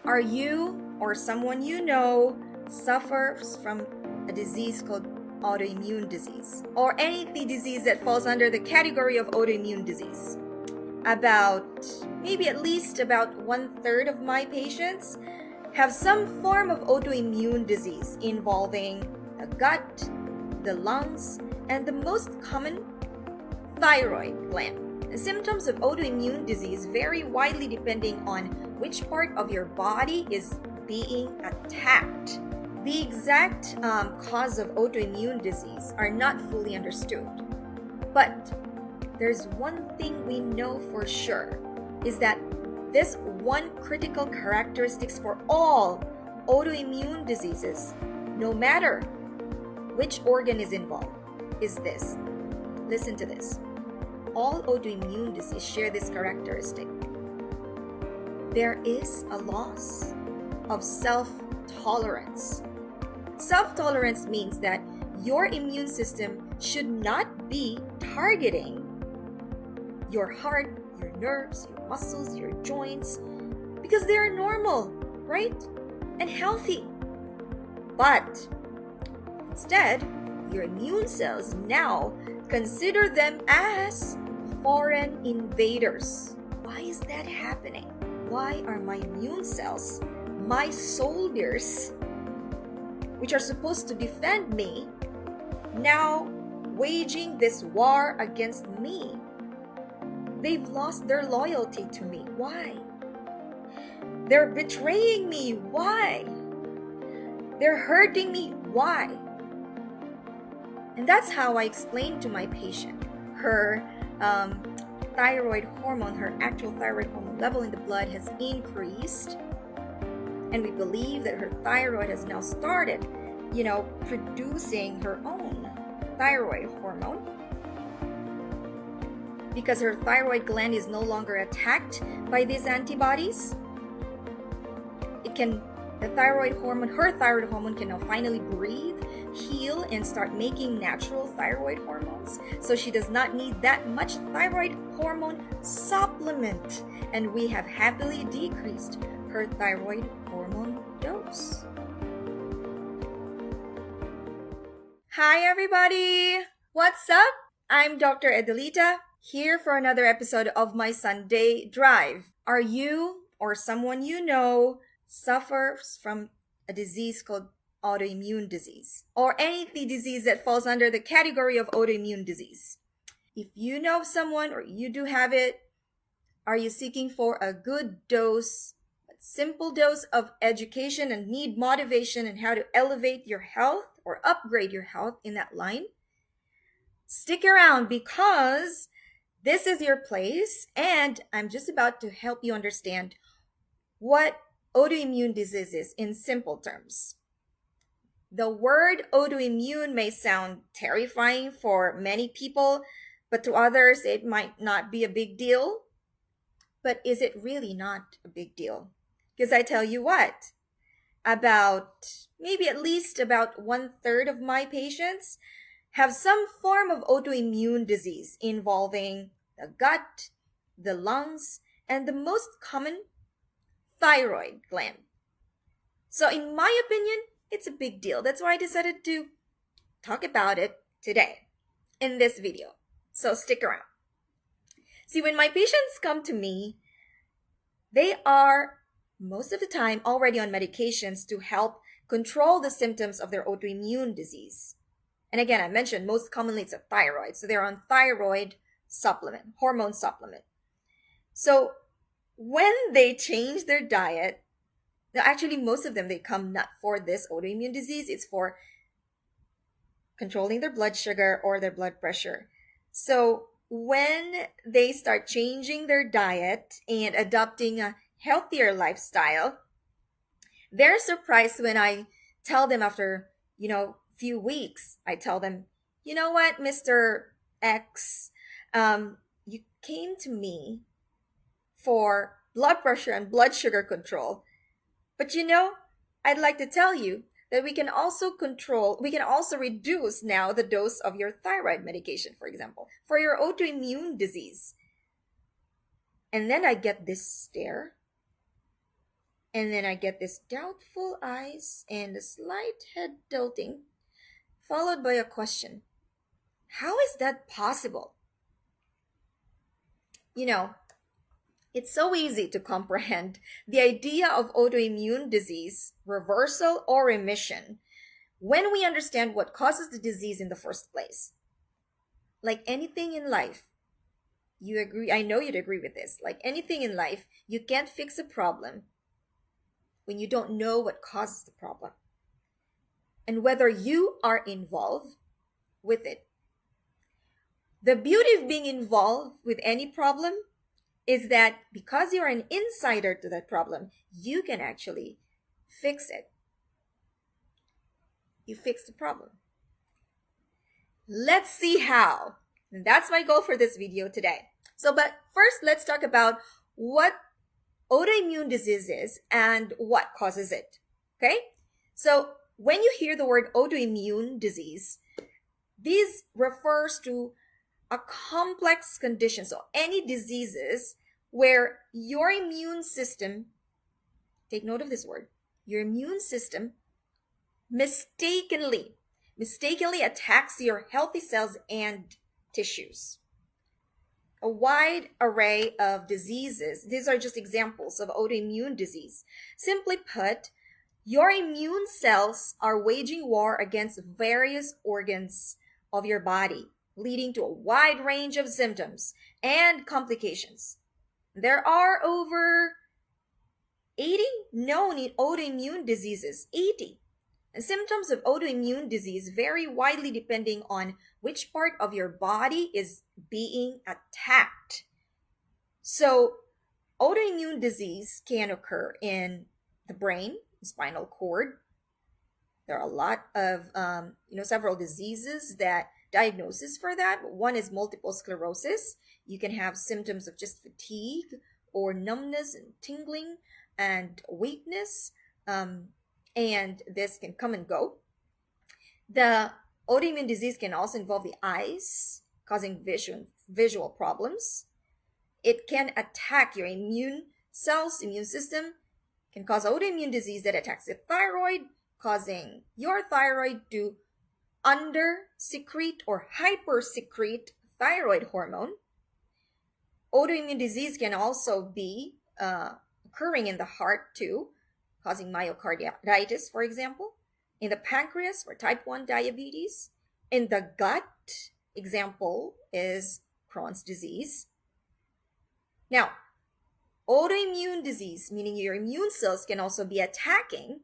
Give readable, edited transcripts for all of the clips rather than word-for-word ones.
Are you or someone you know suffers from a disease called autoimmune disease or any disease that falls under the category of autoimmune disease? Maybe at least about 1/3 of my patients have some form of autoimmune disease involving the gut, the lungs, and the most common, thyroid gland. The symptoms of autoimmune disease vary widely depending on which part of your body is being attacked. The exact cause of autoimmune disease are not fully understood. But there's one thing we know for sure, is that this one critical characteristics for all autoimmune diseases, no matter which organ is involved, is this. Listen to this. All autoimmune disease share this characteristic. There is a loss of self-tolerance. Self-tolerance means that your immune system should not be targeting your heart, your nerves, your muscles, your joints, because they are normal, right? And healthy. But instead, your immune cells now consider them as foreign invaders. Why is that happening? Why are my immune cells, my soldiers, which are supposed to defend me, now waging this war against me? They've lost their loyalty to me. Why? They're betraying me. Why? They're hurting me. Why? And that's how I explain to my patient her thyroid hormone, her actual thyroid hormone level in the blood has increased. And we believe that her thyroid has now started, producing her own thyroid hormone, because her thyroid gland is no longer attacked by these antibodies. Her thyroid hormone can now finally breathe, heal, and start making natural thyroid hormones. So she does not need that much thyroid hormone supplement. And we have happily decreased her thyroid hormone dose. Hi everybody! What's up? I'm Dr. Edelita, here for another episode of my Sunday Drive. Are you or someone you know suffers from a disease called autoimmune disease or any disease that falls under the category of autoimmune disease? If you know someone or you do have it, are you seeking for a good dose, a simple dose of education and need motivation and how to elevate your health or upgrade your health in that line? Stick around, because this is your place, and I'm just about to help you understand what autoimmune disease is in simple terms. The word autoimmune may sound terrifying for many people, but to others it might not be a big deal. But is it really not a big deal? Because I tell you what, maybe at least about 1/3 of my patients have some form of autoimmune disease involving the gut, the lungs, and the most common, thyroid gland. So in my opinion, it's a big deal. That's why I decided to talk about it today in this video. So stick around. See, when my patients come to me, they are most of the time already on medications to help control the symptoms of their autoimmune disease. And again, I mentioned most commonly it's a thyroid. So they're on thyroid supplement, hormone supplement. So when they change their diet, actually most of them, they come not for this autoimmune disease, it's for controlling their blood sugar or their blood pressure. So when they start changing their diet and adopting a healthier lifestyle, they're surprised when I tell them after, few weeks, I tell them, you know what, Mr. X, you came to me for blood pressure and blood sugar control. But I'd like to tell you that we can also reduce now the dose of your thyroid medication, for example, for your autoimmune disease. And then I get this stare. And then I get this doubtful eyes and a slight head tilting, followed by a question. How is that possible? You know, it's so easy to comprehend the idea of autoimmune disease, reversal, or remission when we understand what causes the disease in the first place. Like anything in life, you agree, I know you'd agree with this. Like anything in life, you can't fix a problem when you don't know what causes the problem and whether you are involved with it. The beauty of being involved with any problem is that because you're an insider to that problem, you can actually fix it. You fix the problem. Let's see how. And that's my goal for this video today. But first, let's talk about what autoimmune disease is and what causes it. Okay? So when you hear the word autoimmune disease, this refers to a complex condition. So any diseases where your immune system, take note of this word, your immune system mistakenly attacks your healthy cells and tissues. A wide array of diseases. These are just examples of autoimmune disease. Simply put, your immune cells are waging war against various organs of your body, leading to a wide range of symptoms and complications. There are over 80 known autoimmune diseases, 80. And symptoms of autoimmune disease vary widely depending on which part of your body is being attacked. So, autoimmune disease can occur in the brain, spinal cord. There are a lot of, several diseases that diagnosis for that. One is multiple sclerosis. You can have symptoms of just fatigue or numbness and tingling and weakness. And this can come and go. The autoimmune disease can also involve the eyes, causing visual problems. It can attack your immune cells, immune system, can cause autoimmune disease that attacks the thyroid, causing your thyroid to under-secrete or hyper-secrete thyroid hormone. Autoimmune disease can also be occurring in the heart too, causing myocarditis, for example, in the pancreas for type 1 diabetes, in the gut, example is Crohn's disease. Now, autoimmune disease, meaning your immune cells can also be attacking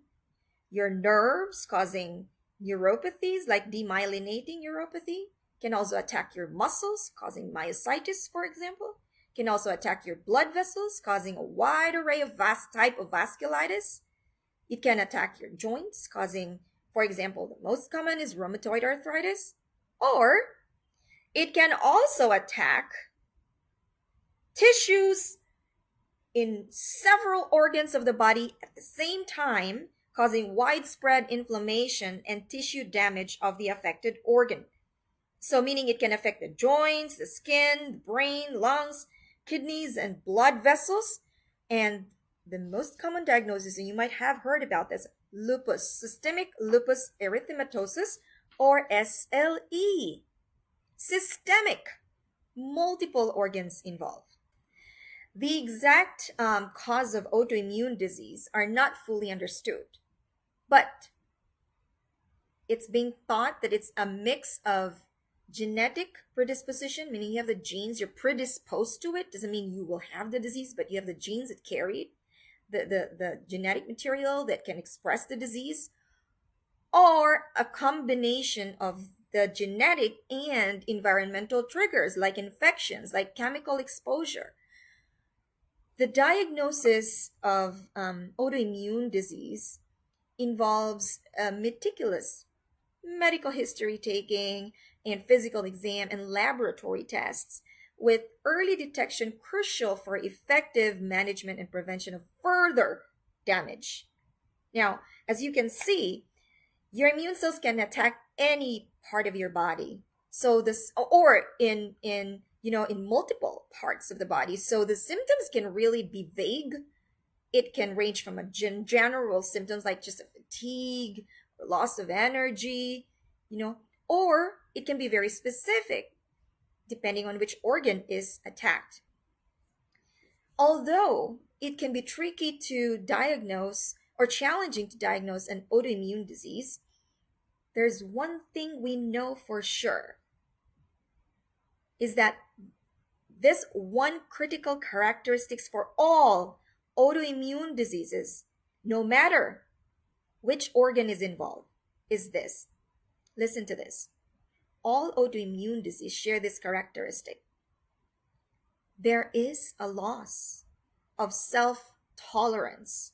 your nerves, causing neuropathies like demyelinating neuropathy, can also attack your muscles, causing myositis, for example, can also attack your blood vessels, causing a wide array of type of vasculitis. It can attack your joints, causing, for example, the most common is rheumatoid arthritis. Or it can also attack tissues in several organs of the body at the same time, causing widespread inflammation and tissue damage of the affected organ. So meaning it can affect the joints, the skin, the brain, lungs, kidneys, and blood vessels. And the most common diagnosis, and you might have heard about this, lupus, systemic lupus erythematosus, or SLE. Systemic, multiple organs involved. The exact cause of autoimmune disease are not fully understood, but it's being thought that it's a mix of genetic predisposition, meaning you have the genes, you're predisposed to it. Doesn't mean you will have the disease, but you have the genes that carry the genetic material that can express the disease, or a combination of the genetic and environmental triggers like infections, like chemical exposure. The diagnosis of autoimmune disease involves meticulous medical history taking and physical exam and laboratory tests, with early detection crucial for effective management and prevention of further damage. Now, as you can see, your immune cells can attack any part of your body. So this, or in multiple parts of the body. So the symptoms can really be vague It can range from a general symptoms like just a fatigue, or loss of energy, or it can be very specific depending on which organ is attacked. Although it can be tricky to diagnose or challenging to diagnose an autoimmune disease, there's one thing we know for sure is that this one critical characteristics for all autoimmune diseases, no matter which organ is involved, is this. Listen to this. All autoimmune diseases share this characteristic. There is a loss of self-tolerance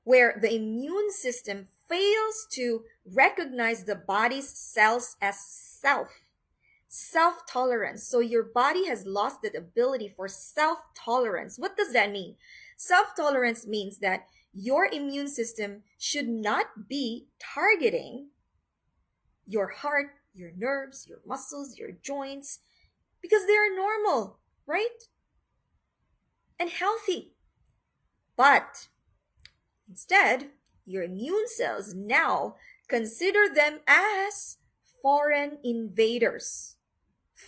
where the immune system fails to recognize the body's cells as self-tolerance. So your body has lost the ability for self-tolerance. What does that mean? Self-tolerance means that your immune system should not be targeting your heart, your nerves, your muscles, your joints, because they are normal, right? And healthy. But instead, your immune cells now consider them as foreign invaders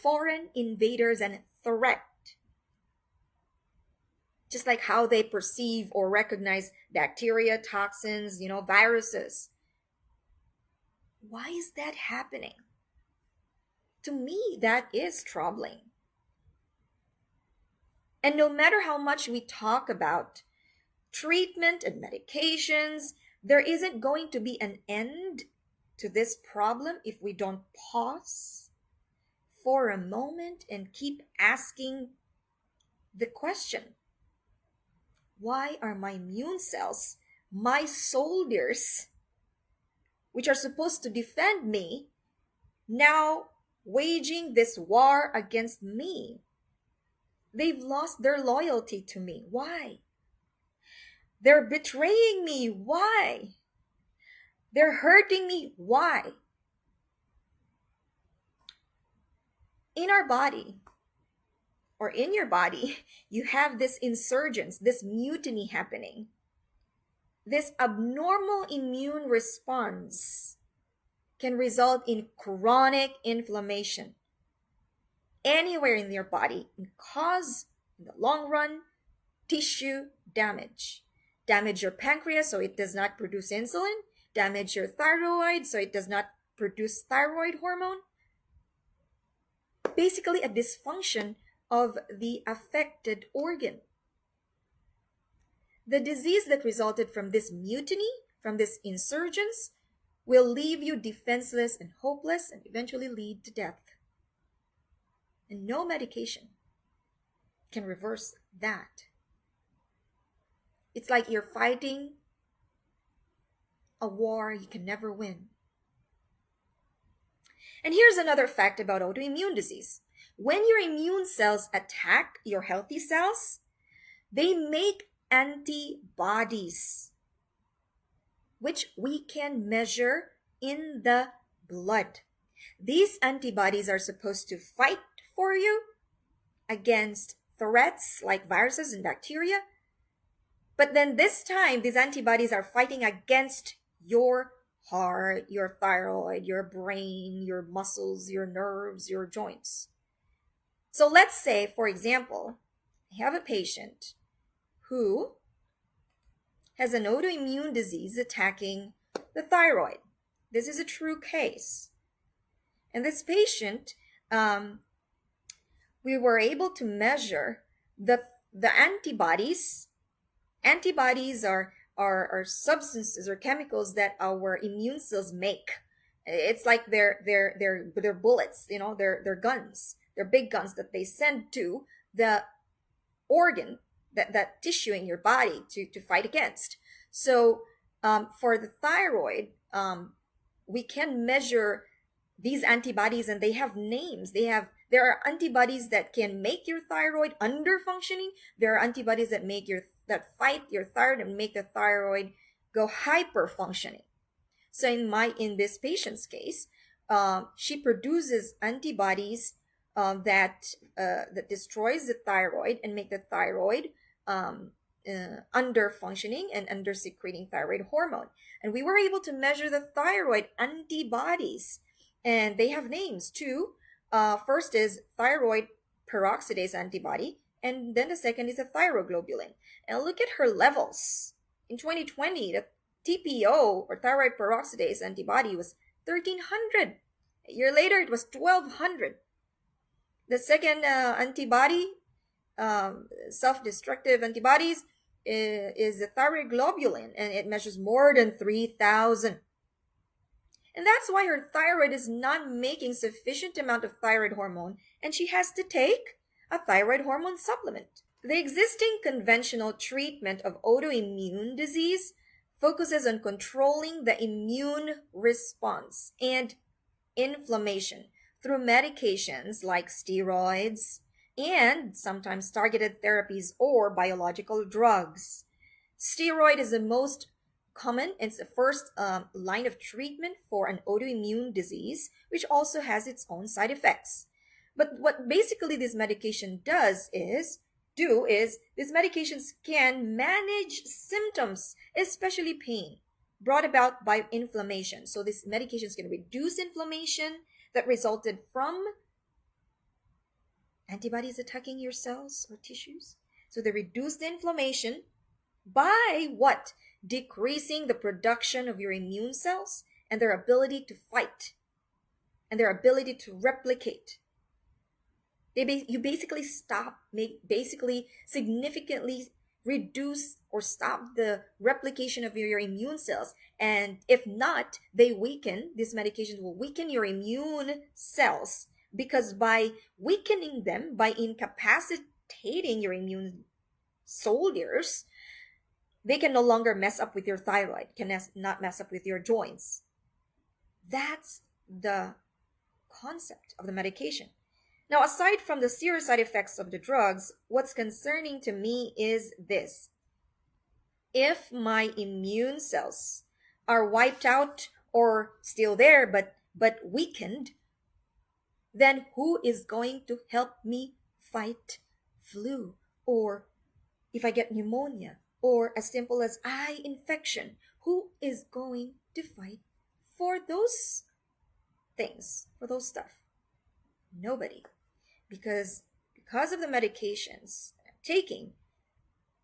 and threat. Just like how they perceive or recognize bacteria, toxins, viruses. Why is that happening? To me, that is troubling. And no matter how much we talk about treatment and medications, there isn't going to be an end to this problem if we don't pause for a moment and keep asking the question, why are my immune cells, my soldiers, which are supposed to defend me, now waging this war against me? They've lost their loyalty to me. Why? They're betraying me. Why? They're hurting me. Why? In our body, or in your body, you have this insurgence, this mutiny happening. This abnormal immune response can result in chronic inflammation anywhere in your body and cause, in the long run, tissue damage. Damage your pancreas so it does not produce insulin. Damage your thyroid so it does not produce thyroid hormone. Basically, a dysfunction of the affected organ. The disease that resulted from this mutiny, from this insurgence, will leave you defenseless and hopeless and eventually lead to death. And no medication can reverse that. It's like you're fighting a war you can never win. And here's another fact about autoimmune disease. When your immune cells attack your healthy cells, they make antibodies, which we can measure in the blood. These antibodies are supposed to fight for you against threats like viruses and bacteria. But then this time, these antibodies are fighting against your heart, your thyroid, your brain, your muscles, your nerves, your joints. So let's say, for example, I have a patient who has an autoimmune disease attacking the thyroid. This is a true case. And this patient, we were able to measure the antibodies. Antibodies are substances or chemicals that our immune cells make. It's like they're bullets, they're guns. They're big guns that they send to the organ, that tissue in your body to fight against. So for the thyroid, we can measure these antibodies, and they have names. There are antibodies that can make your thyroid under functioning. There are antibodies that that fight your thyroid and make the thyroid go hyper functioning. So in this patient's case, she produces antibodies that destroys the thyroid and make the thyroid under functioning and under secreting thyroid hormone. And we were able to measure the thyroid antibodies, and they have names too. First is thyroid peroxidase antibody, and then the second is a thyroglobulin. And look at her levels. In 2020, the TPO or thyroid peroxidase antibody was 1300. A year later, it was 1200. The second antibody, self-destructive antibodies, is the thyroglobulin, and it measures more than 3000. And that's why her thyroid is not making sufficient amount of thyroid hormone, and she has to take a thyroid hormone supplement. The existing conventional treatment of autoimmune disease focuses on controlling the immune response and inflammation through medications like steroids and sometimes targeted therapies or biological drugs. Steroid is the most common. It's the first line of treatment for an autoimmune disease, which also has its own side effects. But what basically this medication is these medications can manage symptoms, especially pain, brought about by inflammation. So these medications can reduce inflammation that resulted from antibodies attacking your cells or tissues. So they reduce the inflammation by what? Decreasing the production of your immune cells and their ability to fight and their ability to replicate. You basically significantly reduce or stop the replication of your immune cells. And if not, these medications will weaken your immune cells, because by weakening them, by incapacitating your immune soldiers, they can no longer mess up with your thyroid, not mess up with your joints. That's the concept of the medication. Now, aside from the serious side effects of the drugs, what's concerning to me is this. If my immune cells are wiped out or still there but weakened, then who is going to help me fight flu, or if I get pneumonia, or as simple as eye infection? Who is going to fight for those things, for those stuff? Nobody. Because of the medications I'm taking,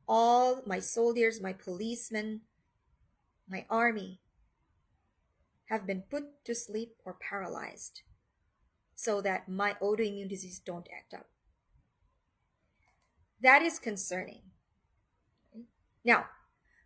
all my soldiers, my policemen, my army have been put to sleep or paralyzed so that my autoimmune disease don't act up. That is concerning. Now,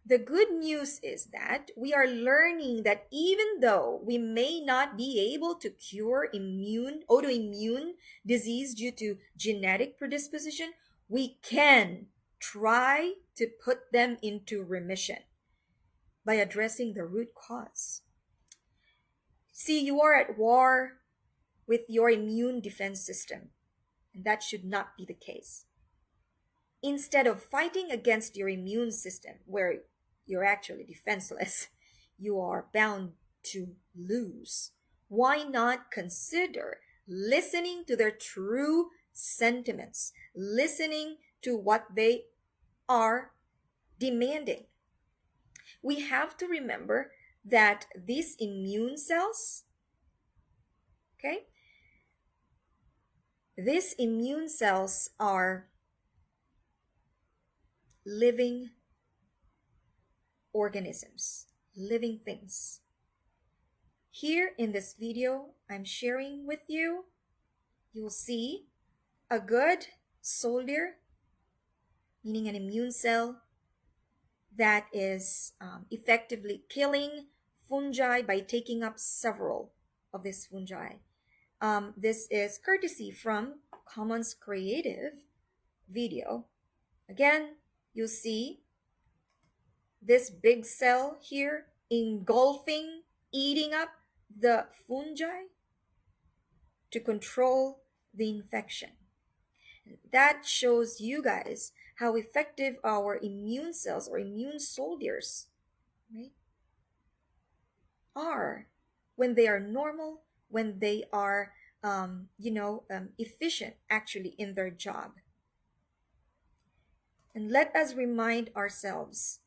the good news is that we are learning that even though we may not be able to cure autoimmune disease due to genetic predisposition, we can try to put them into remission by addressing the root cause. See, you are at war with your immune defense system, and that should not be the case. Instead of fighting against your immune system, where you're actually defenseless, you are bound to lose. Why not consider listening to their true sentiments, listening to what they are demanding? We have to remember that these immune cells, these immune cells are living organisms, living things. Here in this video I'm sharing with you, you'll see a good soldier, meaning an immune cell that is effectively killing fungi by taking up several of these fungi. This is courtesy from Commons Creative video. Again, you see this big cell here engulfing, eating up the fungi to control the infection. That shows you guys how effective our immune cells or immune soldiers, right, are when they are normal, when they are efficient actually in their job. And let us remind ourselves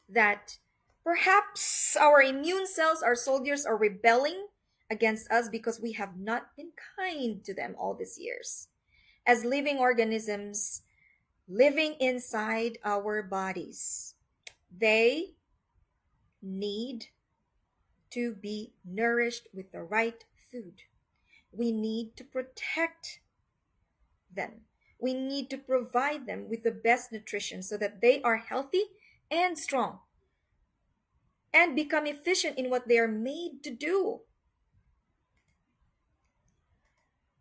that perhaps our immune cells, our soldiers, are rebelling against us because we have not been kind to them all these years. As living organisms living inside our bodies, they need to be nourished with the right food. We need to protect them. We need to provide them with the best nutrition so that they are healthy and strong and become efficient in what they are made to do.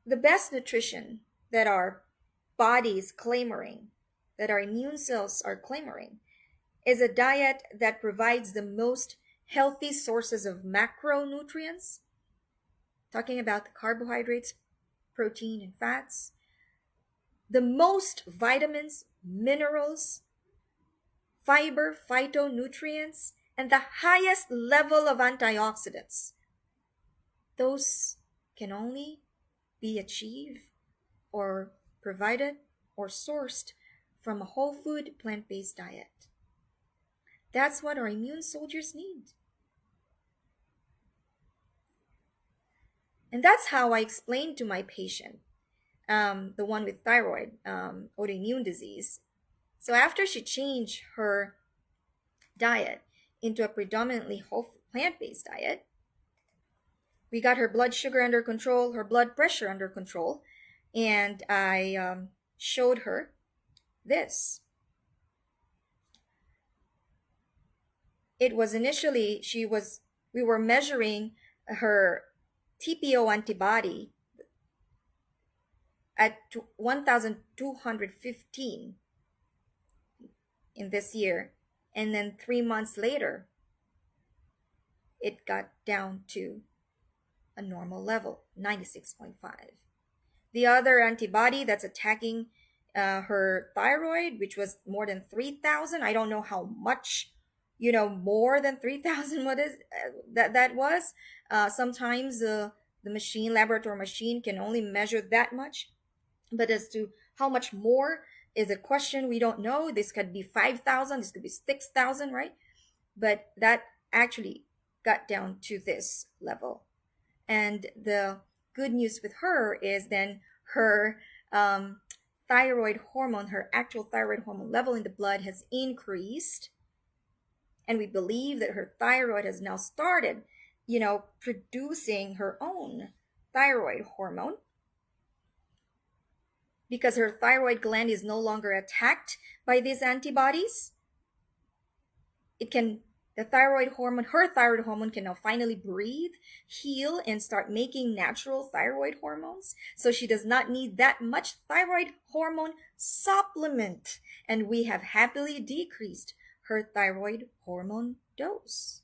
The best nutrition that our body is clamoring, that our immune cells are clamoring, is a diet that provides the most healthy sources of macronutrients, talking about the carbohydrates, protein, and fats, the most vitamins, minerals, fiber, phytonutrients, and the highest level of antioxidants. Those can only be achieved or provided or sourced from a whole food, plant-based diet. That's what our immune soldiers need. And that's how I explained to my patient, the one with thyroid, autoimmune disease. So after she changed her diet into a predominantly whole plant-based diet, we got her blood sugar under control, her blood pressure under control, and I showed her this. It was initially, we were measuring her TPO antibody at 1,215 in this year. And then 3 months later, it got down to a normal level, 96.5. The other antibody that's attacking her thyroid, which was more than 3,000, I don't know how much, more than 3,000, what is that was. Sometimes the laboratory machine can only measure that much. But as to how much more is a question we don't know. This could be 5,000, this could be 6,000, right? But that actually got down to this level. And the good news with her is then her thyroid hormone, her actual thyroid hormone level in the blood has increased. And we believe that her thyroid has now started, producing her own thyroid hormone, because her thyroid gland is no longer attacked by these antibodies. Her thyroid hormone can now finally breathe, heal, and start making natural thyroid hormones. So she does not need that much thyroid hormone supplement. And we have happily decreased her thyroid hormone dose.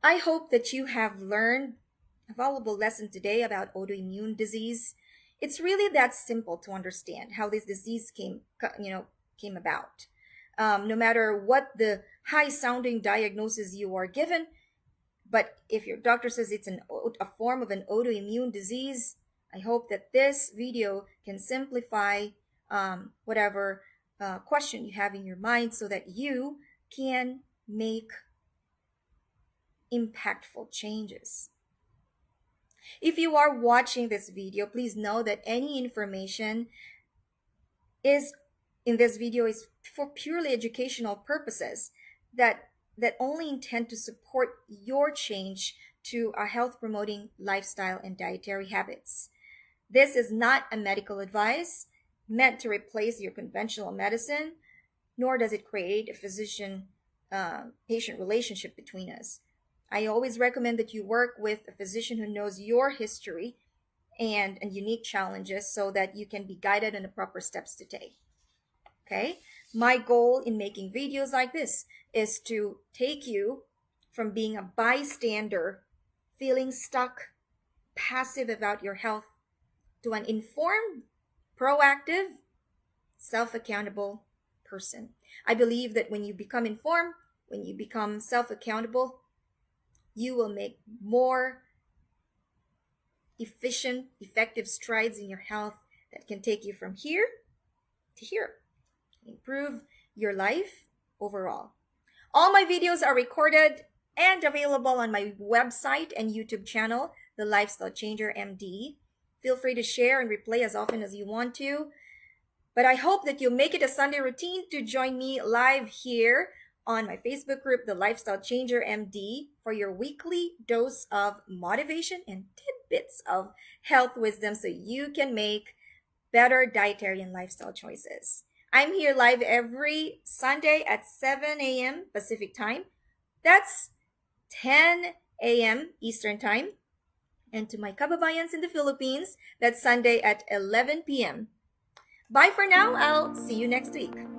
I hope that you have learned a valuable lesson today about autoimmune disease. It's really that simple to understand how this disease came about. No matter what the high-sounding diagnosis you are given, but if your doctor says it's a form of an autoimmune disease, I hope that this video can simplify whatever question you have in your mind so that you can make impactful changes. If you are watching this video, please know that any information in this video is for purely educational purposes that only intend to support your change to a health promoting lifestyle and dietary habits. This is not a medical advice meant to replace your conventional medicine, nor does it create a physician-patient relationship between us. I always recommend that you work with a physician who knows your history and unique challenges so that you can be guided on the proper steps to take. Okay? My goal in making videos like this is to take you from being a bystander, feeling stuck, passive about your health, to an informed, proactive, self-accountable person. I believe that when you become informed, when you become self-accountable, you will make more efficient, effective strides in your health that can take you from here to here, improve your life overall. All my videos are recorded and available on my website and YouTube channel, The Lifestyle Changer MD. Feel free to share and replay as often as you want to. But I hope that you'll make it a Sunday routine to join me live here on my Facebook group, The Lifestyle Changer MD, for your weekly dose of motivation and tidbits of health wisdom so you can make better dietary and lifestyle choices. I'm here live every Sunday at 7 a.m. Pacific time. That's 10 a.m. Eastern time. And to my kababayans in the Philippines, that's Sunday at 11 p.m. Bye for now. I'll see you next week.